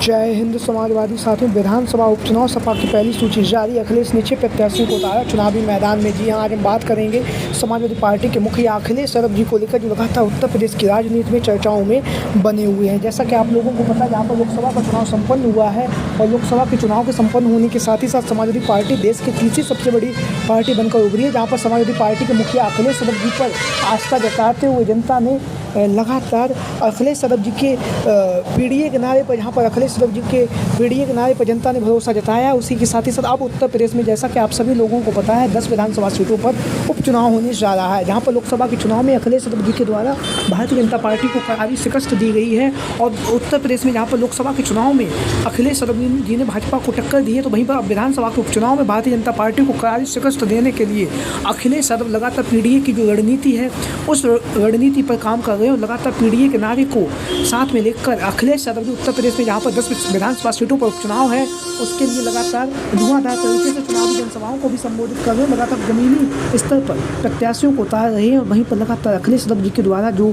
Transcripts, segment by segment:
जय हिंद। समाजवादी साथियों, विधानसभा उपचुनाव सपा की पहली सूची जारी। अखिलेश ने 6 प्रत्याशियों को उतारा चुनावी मैदान में। जी हां, आज हम बात करेंगे समाजवादी पार्टी के मुखिया अखिलेश यादव जी को लेकर, जो लगातार उत्तर प्रदेश की राजनीति में चर्चाओं में बने हुए हैं। जैसा कि आप लोगों को पता है, जहाँ पर लोकसभा का चुनाव संपन्न हुआ है और लोकसभा के चुनाव के संपन्न होने के साथ ही साथ समाजवादी पार्टी देश की तीसरी सबसे बड़ी पार्टी बनकर उभरी है, जहाँ पर समाजवादी पार्टी के मुखिया अखिलेश यादव जी पर आस्था जताते हुए जनता ने लगातार अखिलेश यादव जी के पीडीए के नारे पर, जहाँ पर अखिलेश यादव जी के पीडीए के नारे पर जनता ने भरोसा जताया। उसी के साथ ही साथ अब उत्तर प्रदेश में, जैसा कि आप सभी लोगों को पता है, 10 विधानसभा सीटों पर उपचुनाव होने जा रहा है, जहाँ पर लोकसभा के चुनाव में अखिलेश यादव जी के द्वारा भारतीय जनता पार्टी को करारी शिकस्त दी गई है। और उत्तर प्रदेश में, जहाँ पर लोकसभा के चुनाव में अखिलेश यादव जी ने भाजपा को टक्कर दी है, तो वहीं पर अब विधानसभा के उपचुनाव में भारतीय जनता पार्टी को करारी शिकस्त देने के लिए अखिलेश यादव लगातार पीडीए की जो रणनीति है, उस रणनीति पर काम कर रहे हैं। लगातार पीडीए के नारे को साथ में लेकर अखिलेश यादव जी उत्तर प्रदेश में, जहाँ पर 10 विधानसभा सीटों पर उपचुनाव है, उसके लिए लगातार धुआंधार तरीके से चुनावी जनसभाओं को भी संबोधित कर रहे हैं। लगातार जमीनी स्तर पर प्रत्याशियों को उतार रहे हैं। वहीं पर लगातार अखिलेश यादव जी के द्वारा जो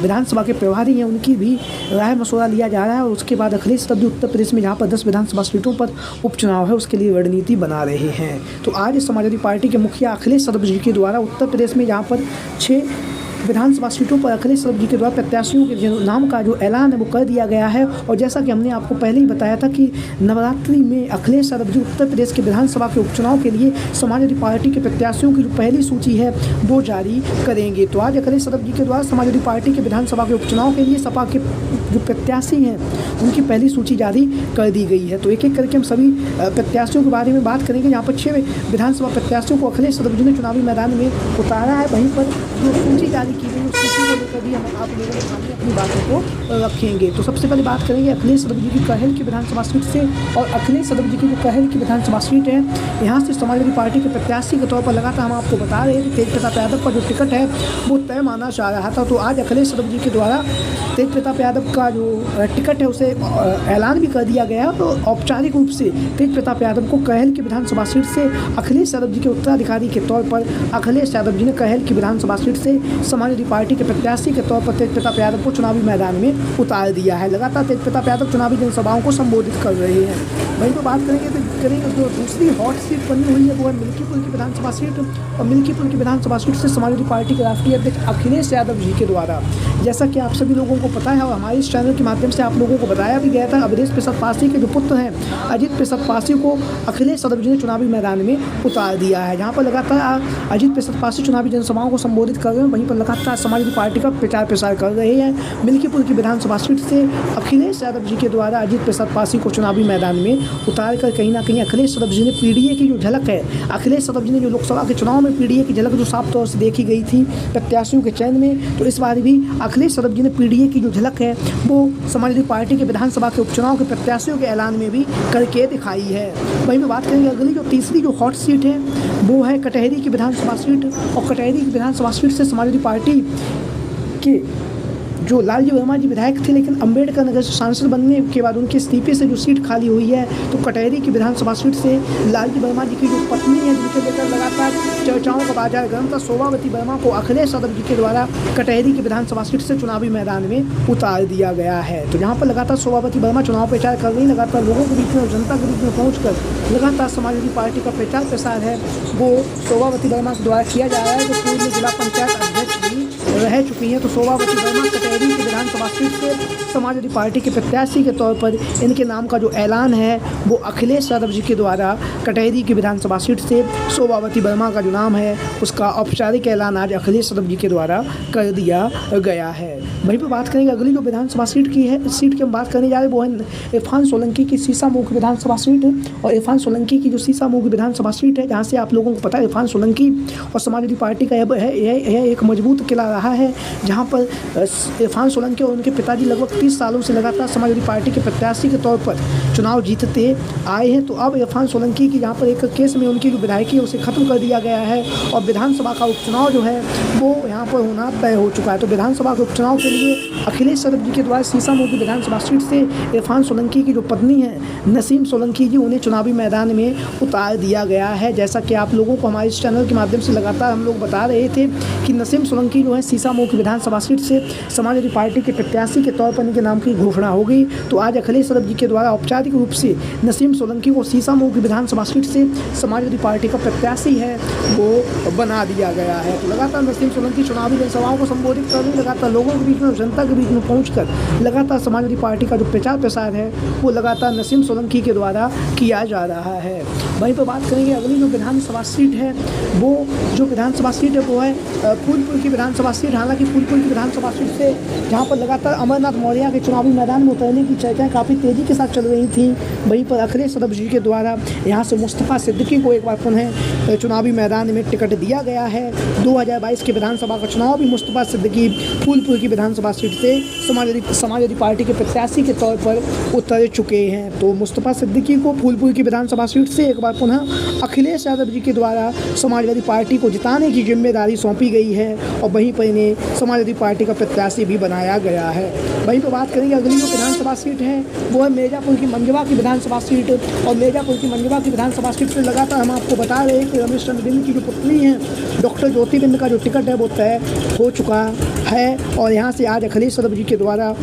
विधानसभा के प्रभारी हैं, उनकी भी राय मशवरा लिया जा रहा है। और उसके बाद अखिलेश यादव जी उत्तर प्रदेश में, जहाँ पर 10 विधानसभा सीटों पर उपचुनाव है, उसके लिए रणनीति बना रहे हैं। तो आज समाजवादी पार्टी के मुखिया अखिलेश यादव जी के द्वारा उत्तर प्रदेश में, जहाँ पर 6 विधानसभा सीटों पर अखिलेश यादव जी के द्वारा प्रत्याशियों के नाम का जो ऐलान है वो कर दिया गया है। और जैसा कि हमने आपको पहले ही बताया था कि नवरात्रि में अखिलेश यादव जी उत्तर प्रदेश के विधानसभा के उपचुनाव के लिए समाजवादी पार्टी के प्रत्याशियों की जो पहली सूची है वो जारी करेंगे। तो आज अखिलेश यादव जी के द्वारा समाजवादी पार्टी के विधानसभा के उपचुनाव के लिए सपा के जो प्रत्याशी हैं, उनकी पहली सूची जारी कर दी गई है। तो एक एक करके हम सभी प्रत्याशियों के बारे में बात करेंगे। यहाँ पर 6 विधानसभा प्रत्याशियों को अखिलेश यादव जी ने चुनावी मैदान में उतारा है। वहीं पर जो सूची जारी की गई, उस सूची को लेकर भी हम आप लोगों के सामने अपनी बातों को रखेंगे। तो सबसे पहले बात करेंगे अखिलेश यादव जी की कहल की विधानसभा सीट से। और अखिलेश यादव जी की जो कहल की विधानसभा सीट है, यहाँ से समाजवादी पार्टी के प्रत्याशी के तौर पर लगातार हम आपको बता रहे हैं कि तेज प्रताप यादव का जो टिकट है वो तय माना जा रहा था। तो आज अखिलेश यादव जी के द्वारा तेज प्रताप यादव का जो टिकट है उसे ऐलान भी कर दिया गया। तो औपचारिक रूप से तेज प्रताप यादव को कहल की विधानसभा सीट से अखिलेश यादव जी के उत्तराधिकारी के तौर पर अखिलेश यादव जी ने कहल की विधानसभा सीट से समाजवादी पार्टी के प्रत्याशी के तौर पर तेज प्रताप यादव को चुनावी मैदान में उतार दिया है। लगातार तेज प्रताप यादव चुनावी जनसभाओं को संबोधित कर रहे हैं। वहीं तो बात करेंगे जो दूसरी हॉट सीट बनी हुई है वो है मिल्कीपुर की विधानसभा सीट। और मिल्कीपुर की विधानसभा सीट से समाजवादी पार्टी के राष्ट्रीय अध्यक्ष अखिलेश यादव जी के द्वारा, जैसा कि आप सभी लोगों को पता है और हमारे इस चैनल के माध्यम से आप लोगों को बताया भी गया था, अवधेश प्रसाद पासी के जो पुत्र हैं अजित प्रसाद पासी को अखिलेश यादव जी ने चुनावी मैदान में उतार दिया है। जहाँ पर लगातार अजित प्रसाद पासी चुनावी जनसभाओं को संबोधित कर रहे हैं, वहीं पर लगातार समाजवादी पार्टी का प्रचार प्रसार कर रहे हैं। मिल्कीपुर की विधानसभा सीट से अखिलेश यादव जी के द्वारा अजित प्रसाद पासी को चुनावी मैदान में उतार कर कहीं ना कहीं अखिलेश यादव जी ने पीडीए की जो झलक है, अखिलेश यादव जी ने जो लोकसभा के चुनाव में पीडीए की झलक जो साफ तौर से देखी गई थी प्रत्याशियों के चयन में, तो इस बार भी अखिलेश यादव जी ने पीडीए की जो झलक है वो समाजवादी पार्टी के विधानसभा के उपचुनाव के प्रत्याशियों के ऐलान में भी करके दिखाई है। वहीं पर बात करेंगे अगली जो तीसरी जो हॉट सीट है वो है कटहरी की विधानसभा सीट। और कटहरी की विधानसभा सीट से समाजवादी पार्टी के जो लालजी वर्मा जी विधायक थे, लेकिन अंबेडकर नगर से सांसद बनने के बाद उनके इस्तीफे से जो सीट खाली हुई है, तो कटहरी की विधानसभा सीट से लालजी वर्मा जी की जो पत्नी है, जिनके लेकर लगातार चर्चाओं का बाजार गर्म था, शोभावती वर्मा को अखिलेश यादव जी के द्वारा कटहरी की विधानसभा सीट से चुनावी मैदान में उतार दिया गया है। तो यहाँ पर लगातार शोभावती वर्मा चुनाव प्रचार कर रही, लगातार लोगों के बीच में, जनता के बीच में पहुँचकर लगातार समाजवादी पार्टी का प्रचार प्रसार है वो शोभावती वर्मा के द्वारा किया जा रहा है, जो पूर्व जिला पंचायत अध्यक्ष भी रह चुकी हैं। तो शोभावती वर्मा कटहरी की विधानसभा सीट से समाजवादी पार्टी के प्रत्याशी के तौर पर इनके नाम का जो ऐलान है वो अखिलेश यादव जी के द्वारा कटहरी की विधानसभा सीट से शोभावती वर्मा का जो नाम है उसका औपचारिक ऐलान आज अखिलेश यादव जी के द्वारा कर दिया गया है। वहीं पर बात करेंगे अगली जो विधानसभा सीट की हम बात करने जा रहे हैं वो है इरफान सोलंकी की सीसामऊ की विधानसभा सीट। और इरफान सोलंकी की जो सीसामऊ की विधानसभा सीट है, जहाँ से आप लोगों को पता है इरफान सोलंकी और समाजवादी पार्टी का यह एक मजबूत किला रहा है, जहाँ पर इरफान सोलंकी और उनके पिताजी लगभग 30 सालों से लगातार समाजवादी पार्टी के प्रत्याशी के तौर पर चुनाव जीतते आए हैं। तो अब इरफान सोलंकी की जहाँ पर एक केस में उनकी जो विधायकी है उसे खत्म कर दिया गया है और विधानसभा का उपचुनाव जो है वो यहाँ पर होना तय हो चुका है। तो विधानसभा के उपचुनाव के लिए अखिलेश यादव जी के द्वारा सीसामऊ की विधानसभा सीट से इरफान सोलंकी की जो पत्नी है नसीम सोलंकी जी, उन्हें चुनावी मैदान में उतार दिया गया है। जैसा कि आप लोगों को हमारे इस चैनल के माध्यम से लगातार हम लोग बता रहे थे कि नसीम सोलंकी जो है सीसामऊ की विधानसभा सीट से समाजवादी पार्टी के प्रत्याशी के तौर पर इनके नाम की घोषणा हो गई। तो आज अखिलेश यादव जी के द्वारा औपचारिक रूप से नसीम सोलंकी को सीसामऊ की विधानसभा सीट से समाजवादी पार्टी का प्रत्याशी है वो बना दिया गया है। तो लगातार नसीम सोलंकी चुनावी जनसभाओं को संबोधित कर रहे, लगातार लोगों के बीच में, जनता के बीच में पहुंचकर लगातार समाजवादी पार्टी का जो प्रचार प्रसार है वो लगातार नसीम सोलंकी के द्वारा किया जा रहा है। वहीं पर बात करेंगे अगली जो विधानसभा सीट है, वो जो विधानसभा सीट है वो है फूलपुर की विधानसभा सीट। हालांकि फूलपुर की विधानसभा सीट से जहां पर लगातार अमरनाथ मौर्य के चुनावी मैदान में उतरने की चर्चाएं काफ़ी तेज़ी के साथ चल रही थी, वहीं पर अखिलेश यादव जी के द्वारा यहां से मुस्तफ़ा सिद्दीकी को एक बार पुनः चुनावी मैदान में टिकट दिया गया है। 2022 के विधानसभा का चुनाव भी मुस्तफ़ा सिद्दीकी फूलपुर की विधानसभा सीट से समाजवादी पार्टी के प्रत्याशी के तौर पर उतर चुके हैं। तो मुस्तफ़ा सिद्दीकी को फूलपुर की विधानसभा सीट से एक बार पुनः अखिलेश यादव जी के द्वारा समाजवादी पार्टी को जिताने की जिम्मेदारी सौंपी गई है और वहीं पर इन्हें समाजवादी पार्टी का प्रत्याशी भी बनाया गया है। वहीं पर बात करेंगे अगली जो विधानसभा सीट है वो है मिर्ज़ापुर की मंझवा की विधानसभा सीट। और मिर्ज़ापुर की मंझवा की विधानसभा सीट से लगातार हम आपको बता रहे हैं कि रमेश चंद्र बिंद की जो पुत्री हैं डॉक्टर ज्योति बिंद का जो टिकट है वो तय हो चुका है और यहाँ से आज अखिलेश यादव जी के द्वारा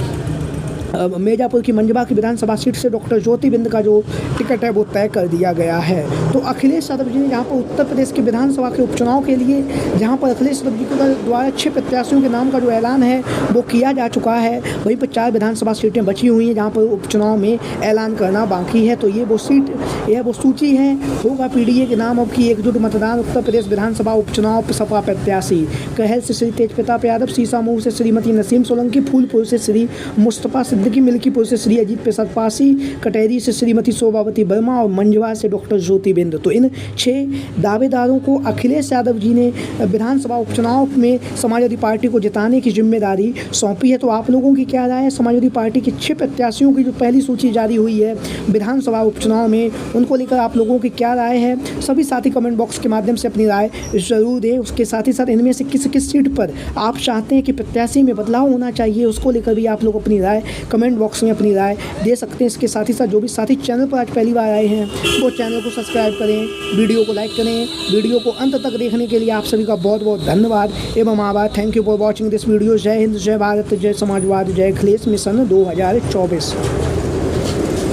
मिर्ज़ापुर की मंझवा की विधानसभा सीट से डॉक्टर ज्योति बिंद का जो टिकट है वो तय कर दिया गया है। तो अखिलेश यादव जी ने जहाँ पर उत्तर प्रदेश के विधानसभा के उपचुनाव के लिए जहाँ पर अखिलेश यादव जी के द्वारा 6 प्रत्याशियों के नाम का जो ऐलान है वो किया जा चुका है, वहीं पर 4 विधानसभा सीटें बची हुई हैं जहाँ पर उपचुनाव में ऐलान करना बाकी है। तो ये वो सीट, यह वो सूची है। होगा पीडीए के नाम अब की एकजुट मतदान। उत्तर प्रदेश विधानसभा उपचुनाव सपा प्रत्याशी कहल से श्री तेज प्रताप यादव, सीसामऊ से श्रीमती नसीम सोलंकी, फूलपुर से श्री मुस्तफ़ा सिद्दीकी, मिल्कीपुर से श्री अजीत प्रसाद पासी, कटहरी से श्रीमती शोभावती वर्मा और मंझवा से डॉक्टर ज्योति बिंद। तो इन 6 दावेदारों को अखिलेश यादव जी ने विधानसभा उपचुनाव में समाजवादी पार्टी को जिताने की जिम्मेदारी सौंपी है। तो आप लोगों की क्या राय है? समाजवादी पार्टी के 6 प्रत्याशियों की जो पहली सूची जारी हुई है विधानसभा उपचुनाव में, उनको लेकर आप लोगों की क्या राय है? सभी साथी कमेंट बॉक्स के माध्यम से अपनी राय जरूर दें। उसके साथ ही साथ इनमें से किस किस सीट पर आप चाहते हैं कि प्रत्याशी में बदलाव होना चाहिए, उसको लेकर भी आप लोग अपनी राय कमेंट बॉक्स में अपनी राय दे सकते हैं। इसके साथ ही साथ जो भी साथी चैनल पर आज पहली बार आए हैं वो चैनल को सब्सक्राइब करें, वीडियो को लाइक करें। वीडियो को अंत तक देखने के लिए आप सभी का बहुत बहुत धन्यवाद एवं आभार। Thank you for watching this video. जय हिंद, जय भारत, जय समाजवाद, जय अखिलेश मिशन 2024।